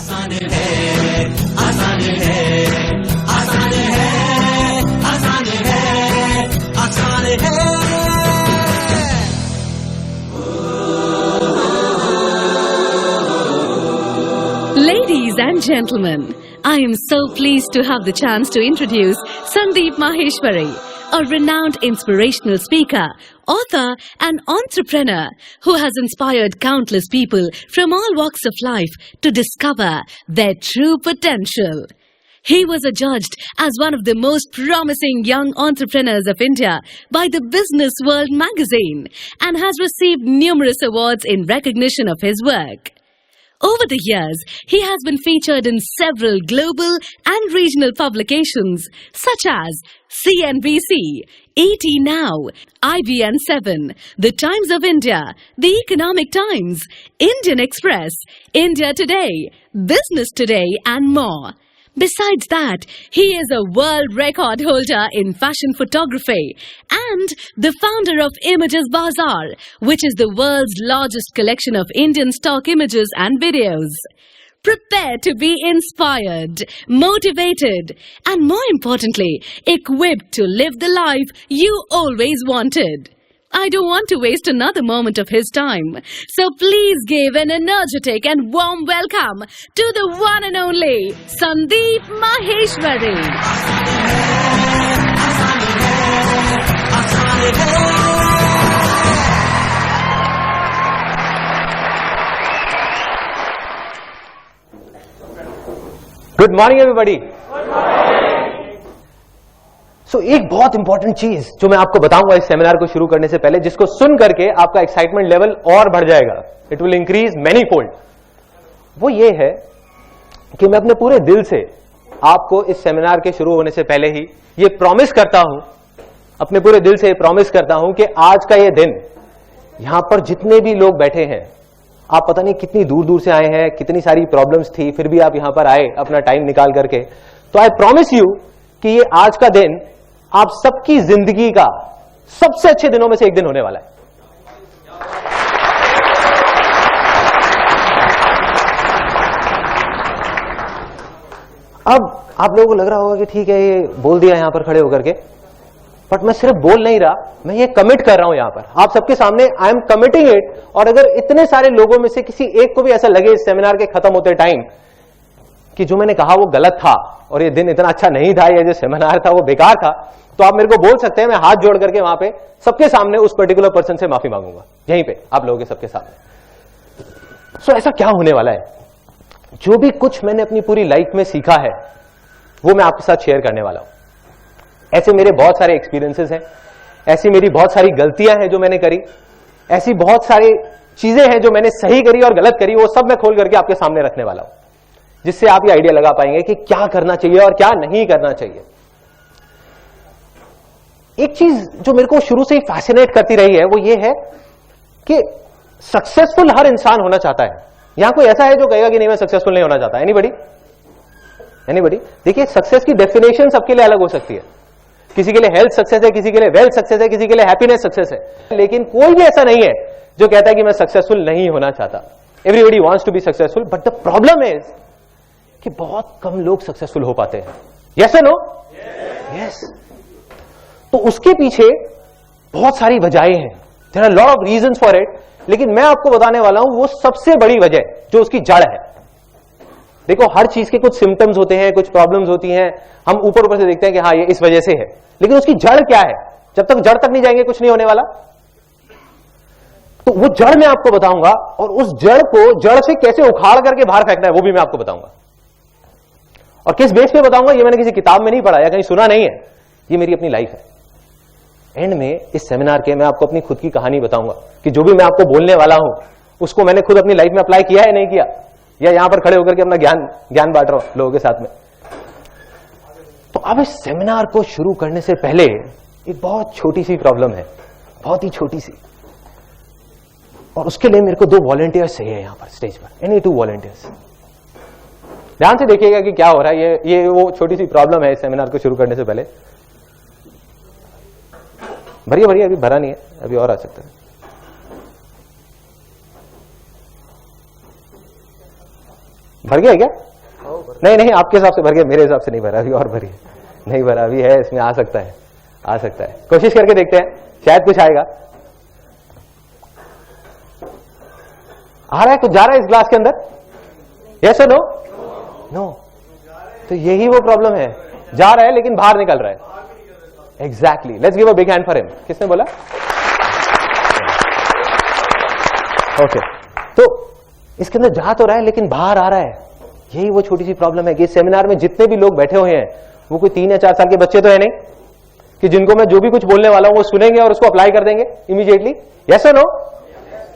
आसान है, आसान है, आसान है, आसान है, आसान है। Ladies and gentlemen, I am so pleased to have the chance to introduce Sandeep Maheshwari, a renowned inspirational speaker, author and entrepreneur who has inspired countless people from all walks of life to discover their true potential. He was adjudged as one of the most promising young entrepreneurs of India by the Business World magazine and has received numerous awards in recognition of his work. Over the years, he has been featured in several global and regional publications such as CNBC, ET Now, IBN7, The Times of India, The Economic Times, Indian Express, India Today, Business Today and more. Besides that, he is a world record holder in fashion photography and the founder of Images Bazaar, which is the world's largest collection of Indian stock images and videos. Prepare to be inspired, motivated, and more importantly, equipped to live the life you always wanted. I don't want to waste another moment of his time. So please give an energetic and warm welcome to the one and only Sandeep Maheshwari. Good morning everybody. एक बहुत important चीज जो मैं आपको बताऊंगा इस seminar को शुरू करने से पहले, जिसको सुन करके आपका एक्साइटमेंट लेवल और बढ़ जाएगा, it will increase many fold, वो ये है कि मैं अपने पूरे दिल से आपको इस सेमिनार के शुरू होने से पहले ही ये प्रॉमिस करता हूं, अपने पूरे दिल से ये प्रॉमिस करता हूं कि आज का ये दिन यहां पर जितने भी लोग बैठे हैं, आप पता नहीं कितनी दूर दूर से आए हैं, कितनी सारी प्रॉब्लम्स थी, फिर भी आप यहां पर आए अपना टाइम निकाल करके, तो आई प्रॉमिस यू कि ये आज का दिन आप सबकी जिंदगी का सबसे अच्छे दिनों में से एक दिन होने वाला है। अब आप लोगों को लग रहा होगा कि ठीक है ये बोल दिया यहां पर खड़े होकर के, बट मैं सिर्फ बोल नहीं रहा, मैं ये कमिट कर रहा हूं यहां पर आप सबके सामने, आई एम कमिटिंग इट। और अगर इतने सारे लोगों में से किसी एक को भी ऐसा लगे इस सेमिनार के खत्म होते टाइम कि जो मैंने कहा वो गलत था और ये दिन इतना अच्छा नहीं था, ये जो सेमिनार था वो बेकार था, तो आप मेरे को बोल सकते हैं, मैं हाथ जोड़ करके वहां पे सबके सामने उस पर्टिकुलर पर्सन से माफी मांगूंगा, यहीं पे आप लोगों के सबके सामने। सो ऐसा क्या होने वाला है, जो भी कुछ मैंने अपनी पूरी लाइफ में सीखा है वो मैं आपके साथ शेयर करने वाला हूं। ऐसे मेरे बहुत सारे एक्सपीरियंसेस हैं, ऐसी मेरी बहुत सारी गलतियां हैं जो मैंने करी, ऐसी बहुत सारी चीजें हैं जो मैंने सही करी और गलत करी, वो सब मैं खोल करके आपके सामने रखने वाला हूं, जिससे आप ये आइडिया लगा पाएंगे कि क्या करना चाहिए और क्या नहीं करना चाहिए। एक चीज जो मेरे को शुरू से ही फैसिनेट करती रही है वो ये है कि सक्सेसफुल हर इंसान होना चाहता है। यहां कोई ऐसा है जो कहेगा कि नहीं मैं सक्सेसफुल नहीं होना चाहता? एनीबॉडी? एनीबॉडी? देखिए, सक्सेस की डेफिनेशन सबके लिए अलग हो सकती है, किसी के लिए हेल्थ सक्सेस है, किसी के लिए वेल्थ सक्सेस है, किसी के लिए हैप्पीनेस सक्सेस है, लेकिन कोई भी ऐसा नहीं है जो कहता है कि मैं सक्सेसफुल नहीं होना चाहता। Everybody wants to be successful, but the problem is कि बहुत कम लोग सक्सेसफुल हो पाते हैं। यस और नो? यस। तो उसके पीछे बहुत सारी वजहें हैं, there are lot of reasons for it, लेकिन मैं आपको बताने वाला हूं वो सबसे बड़ी वजह जो उसकी जड़ है। देखो, हर चीज के कुछ सिम्टम्स होते हैं, कुछ प्रॉब्लम्स होती हैं, हम ऊपर ऊपर से देखते हैं कि हाँ ये इस वजह से है, लेकिन उसकी जड़ क्या है? जब तक जड़ तक नहीं जाएंगे कुछ नहीं होने वाला। तो वो जड़ मैं आपको बताऊंगा, और उस जड़ को जड़ से कैसे उखाड़ करके बाहर फेंकना है वो भी मैं आपको बताऊंगा। और किस बेस पे बताऊंगा ये मैंने किसी किताब में नहीं पढ़ा या कहीं सुना नहीं है, ये मेरी अपनी लाइफ है। एंड में इस सेमिनार के मैं आपको अपनी खुद की कहानी बताऊंगा कि जो भी मैं आपको बोलने वाला हूं उसको मैंने खुद अपनी लाइफ में अप्लाई किया है नहीं किया, या यहां पर खड़े होकर के अपना ज्ञान बांट रहा हूं लोगों के साथ में। तो अब इस सेमिनार को शुरू करने से पहले एक बहुत छोटी सी प्रॉब्लम है, बहुत ही छोटी सी, और उसके लिए मेरे को 2 वॉलंटियर्स चाहिए यहां पर स्टेज पर, एनी 2 वॉलंटियर्स। ध्यान से देखिएगा कि क्या हो रहा है, ये वो छोटी सी प्रॉब्लम है इस सेमिनार को शुरू करने से पहले। भरिए भरिए, अभी भरा नहीं है, अभी और आ सकता है। भर गया क्या? नहीं नहीं, आपके हिसाब से भर गया, मेरे हिसाब से नहीं भरा, अभी और भरिए। नहीं भरा अभी है, इसमें आ सकता है, आ सकता है, कोशिश करके देखते हैं, शायद कुछ आएगा। आ रहा है कुछ, जा रहा है इस ग्लास के अंदर? यस और नो? नो। तो यही वो प्रॉब्लम है, जा रहा है लेकिन बाहर निकल रहा है। Exactly, let's give a big hand for him. किसने बोला? ओके, तो इसके अंदर जा तो रहा है लेकिन बाहर आ रहा है। यही वो छोटी सी प्रॉब्लम है कि सेमिनार में जितने भी लोग बैठे हुए हैं वो कोई 3 या 4 साल के बच्चे तो है नहीं कि जिनको मैं जो भी कुछ बोलने वाला हूं वो सुनेंगे और उसको अप्लाई कर देंगे इमीडिएटली। यस और नो?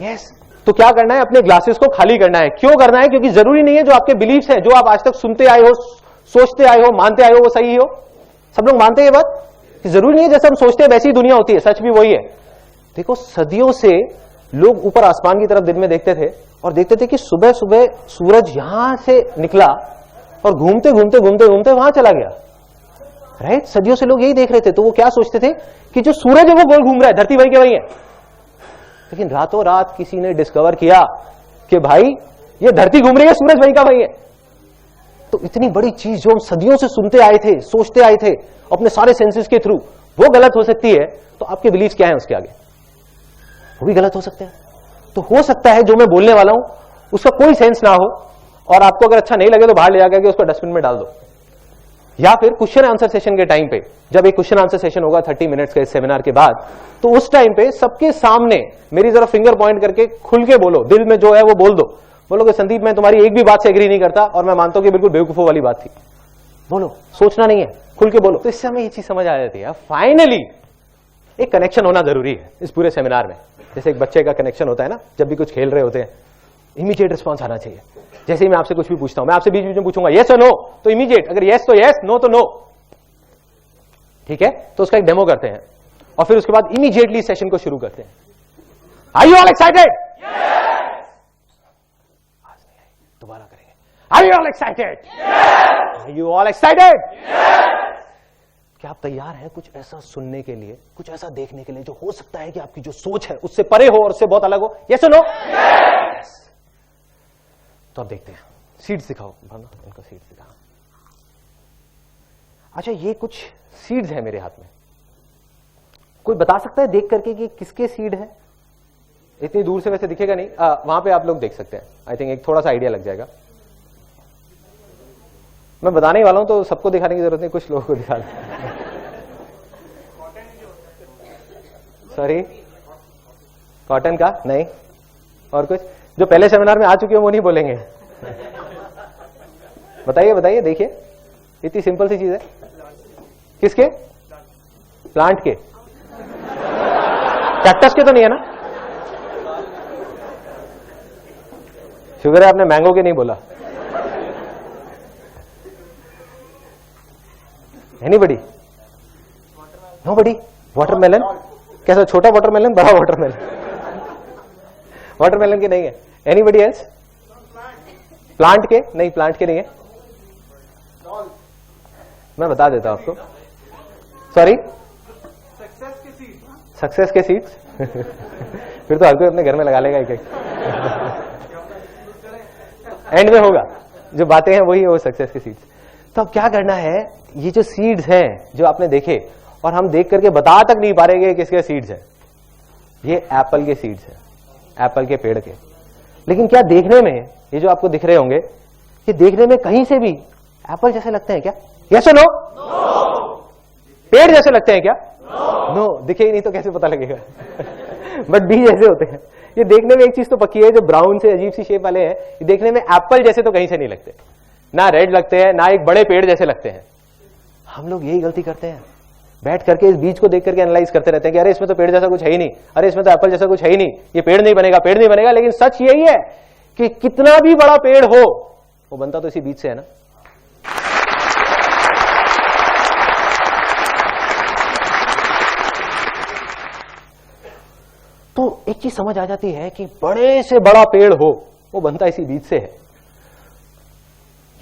यस। तो क्या करना है, अपने ग्लासेस को खाली करना है। क्यों करना है? क्योंकि जरूरी नहीं है जो आपके बिलीफ्स हैं, जो आप आज तक सुनते आए हो, सोचते आए हो, मानते आए हो, वो सही हो। सब लोग मानते हैं ये बात कि जरूरी नहीं है जैसे हम सोचते हैं वैसी दुनिया होती है। सच भी वही है। देखो, सदियों से लोग ऊपर आसमान की तरफ दिन में देखते थे और देखते थे कि सुबह सुबह सूरज यहां से निकला और घूमते घूमते घूमते घूमते वहां चला गया। राइट? सदियों से लोग यही देख रहे थे। तो वो क्या सोचते थे कि जो सूरज है वो गोल घूम रहा है, धरती वहीं के वहीं है। लेकिन रातों रात किसी ने डिस्कवर किया कि भाई ये धरती घूम रही है, सूरज वहीं का वहीं है। तो इतनी बड़ी चीज जो हम सदियों से सुनते आए थे, सोचते आए थे अपने सारे सेंसेस के थ्रू, वो गलत हो सकती है। तो आपके बिलीफ क्या है उसके आगे? वो भी गलत हो सकते हैं। तो हो सकता है जो मैं बोलने वाला हूं उसका कोई सेंस ना हो और आपको अगर अच्छा नहीं लगे तो बाहर ले जाकर के उसको डस्टबिन में डाल दो। या फिर क्वेश्चन आंसर सेशन के टाइम पे, जब एक क्वेश्चन आंसर सेशन होगा 30 मिनट्स का इस सेमिनार के बाद, तो उस टाइम पे सबके सामने मेरी जरा फिंगर पॉइंट करके खुल के बोलो, दिल में जो है वो बोल दो। बोलोगे संदीप मैं तुम्हारी एक भी बात से एग्री नहीं करता और मैं मानता हूं कि बिल्कुल बेवकूफों वाली बात थी। बोलो, सोचना नहीं है, खुल के बोलो। तो इससे हमें ये चीज समझ आ जाती है। फाइनली एक कनेक्शन होना जरूरी है इस पूरे सेमिनार में। जैसे एक बच्चे का कनेक्शन होता है ना, जब भी कुछ खेल रहे होते हैं, इमीडिएट रिस्पॉन्स आना चाहिए। जैसे ही मैं आपसे कुछ भी पूछता हूं, मैं आपसे बीच बीच में पूछूंगा यस और नो, तो इमीडिएट, अगर यस तो यस, नो तो नो। ठीक है? तो उसका एक डेमो करते हैं और फिर उसके बाद इमीडिएटली सेशन को शुरू करते हैं। Are you all excited? आज नहीं आई, दोबारा करेंगे। Are you all excited? Are you all excited? क्या आप तैयार हैं कुछ ऐसा सुनने के लिए, कुछ ऐसा देखने के लिए जो हो सकता है कि आपकी जो सोच है उससे परे हो और उससे बहुत अलग हो? यस और नो? यस। तो अब देखते हैं, सीड्स दिखाओ, इनको सीड्स दिखाओ। अच्छा, ये कुछ सीड्स है मेरे हाथ में। कोई बता सकता है देख करके कि किसके सीड है? इतनी दूर से वैसे दिखेगा नहीं, वहां पे आप लोग देख सकते हैं। आई थिंक एक थोड़ा सा आइडिया लग जाएगा। मैं बताने ही वाला हूं तो सबको दिखाने की जरूरत नहीं, कुछ लोगों को दिखा सॉरी, कॉटन का नहीं, और कुछ जो पहले सेमिनार में आ चुके हो वो नहीं बोलेंगे। बताइए बताइए, देखिए इतनी सिंपल सी चीज है। किसके? प्लांट के। कैक्टस के तो नहीं है ना? शुगर है आपने मैंगो के नहीं बोला। एनीबडी? नोबडी? वाटरमेलन? कैसा, छोटा वाटरमेलन, बड़ा वाटरमेलन? वाटरमेलन के नहीं है। Anybody else? प्लांट के? नहीं, प्लांट के नहीं है। मैं बता देता हूं आपको। सॉरी, सक्सेस के सीड्स। फिर तो हर कोई अपने घर में लगा लेगा एक एक। एंड में होगा, जो बातें हैं वही है वो सक्सेस के सीड्स। तो अब क्या करना है, ये जो सीड्स हैं जो आपने देखे और हम देख करके बता तक नहीं पा रहे कि किसके सीड्स हैं, ये एप्पल के सीड्स हैं, एप्पल के पेड़ के। लेकिन क्या देखने में ये जो आपको दिख रहे होंगे, ये देखने में कहीं से भी एप्पल जैसे लगते हैं क्या? यस और नो? पेड़ जैसे लगते हैं क्या? नो। दिखे ही नहीं तो कैसे पता लगेगा? बट बीज जैसे होते हैं। ये देखने में एक चीज तो पक्की है, जो ब्राउन से अजीब सी शेप वाले हैं, ये देखने में एप्पल जैसे तो कहीं से नहीं लगते, ना रेड लगते हैं, ना एक बड़े पेड़ जैसे लगते हैं। हम लोग यही गलती करते हैं, बैठ करके इस बीज को देख करके एनालाइज करते रहते हैं कि अरे इसमें तो पेड़ जैसा कुछ है ही नहीं, अरे इसमें तो एप्पल जैसा कुछ है ही नहीं, ये पेड़ नहीं बनेगा, पेड़ नहीं बनेगा। लेकिन सच यही है कि कितना भी बड़ा पेड़ हो वो बनता तो इसी बीज से है ना। तो एक चीज समझ आ जाती है कि बड़े से बड़ा पेड़ हो वो बनता इसी बीज से है।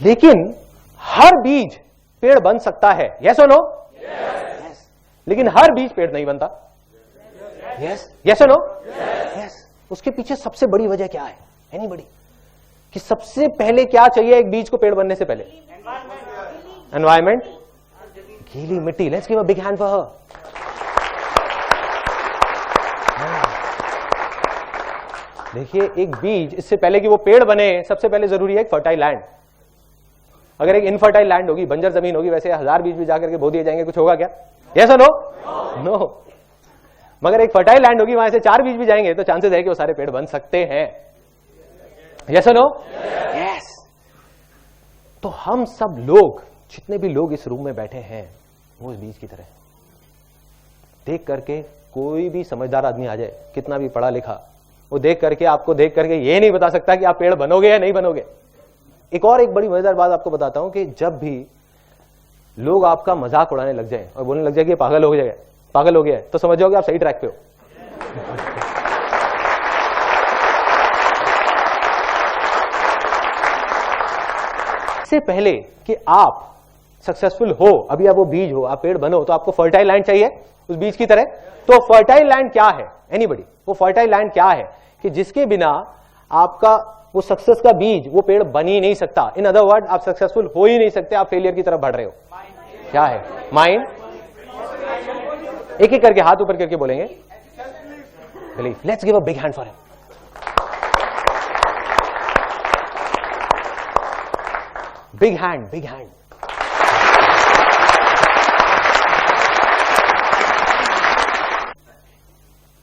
लेकिन हर बीज पेड़ बन सकता है, यस और नो? यस। लेकिन हर बीज पेड़ नहीं बनता, यस। यस और नो? यस। उसके पीछे सबसे बड़ी वजह क्या है? एनीबडी? कि सबसे पहले क्या चाहिए एक बीज को पेड़ बनने से पहले? एनवायरमेंट, गीली मिट्टी. Let's give a big hand for her. देखिए, एक बीज, इससे पहले कि वो पेड़ बने, सबसे पहले जरूरी है एक फर्टाइल लैंड. अगर एक इनफर्टाइल लैंड होगी, बंजर जमीन होगी, वैसे 1000 बीज भी जाकर के बो दिए जाएंगे, कुछ होगा क्या? यस और नो? नो. मगर एक फर्टाइल लैंड होगी, वहां से 4 बीज भी जाएंगे तो चांसेस है कि वो सारे पेड़ बन सकते हैं. यस और नो? यस. तो हम सब लोग, जितने भी लोग इस रूम में बैठे हैं, वो इस बीज की तरह देख करके, कोई भी समझदार आदमी आ जाए, कितना भी पढ़ा लिखा, वो देख करके, आपको देख करके ये नहीं बता सकता कि आप पेड़ बनोगे या नहीं बनोगे. एक बड़ी मजेदार बात आपको बताता हूं कि जब भी लोग आपका मजाक उड़ाने लग जाए और बोलने लग जाए कि पागल हो गया है, तो समझ जाओगे आप सही ट्रैक पे हो. इससे पहले कि आप सक्सेसफुल हो, अभी आप वो बीज हो, आप पेड़ बनो, तो आपको फर्टाइल लैंड चाहिए उस बीज की तरह. तो फर्टाइल लैंड क्या है? एनीबडी? वो फर्टाइल लैंड क्या है कि जिसके बिना आपका वो सक्सेस का बीज, वो पेड़ बन ही नहीं सकता. इन अदर वर्ड, आप सक्सेसफुल हो ही नहीं सकते, आप फेलियर की तरफ बढ़ रहे हो. क्या है? माइंड. एक एक करके हाथ ऊपर करके बोलेंगे belief. Let's give a big hand for him. Big hand, big hand.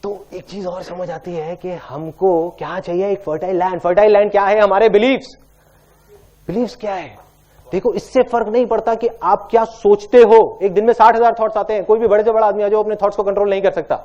तो एक चीज और समझ आती है कि हमको क्या चाहिए? एक फर्टाइल लैंड. फर्टाइल लैंड क्या है? हमारे बिलीफ्स. बिलीफ्स क्या है? देखो, इससे फर्क नहीं पड़ता कि आप क्या सोचते हो. एक दिन में 60,000 थॉट्स आते हैं. कोई भी बड़े से बड़ा आदमी आ जाओ, अपने थॉट्स को कंट्रोल नहीं कर सकता.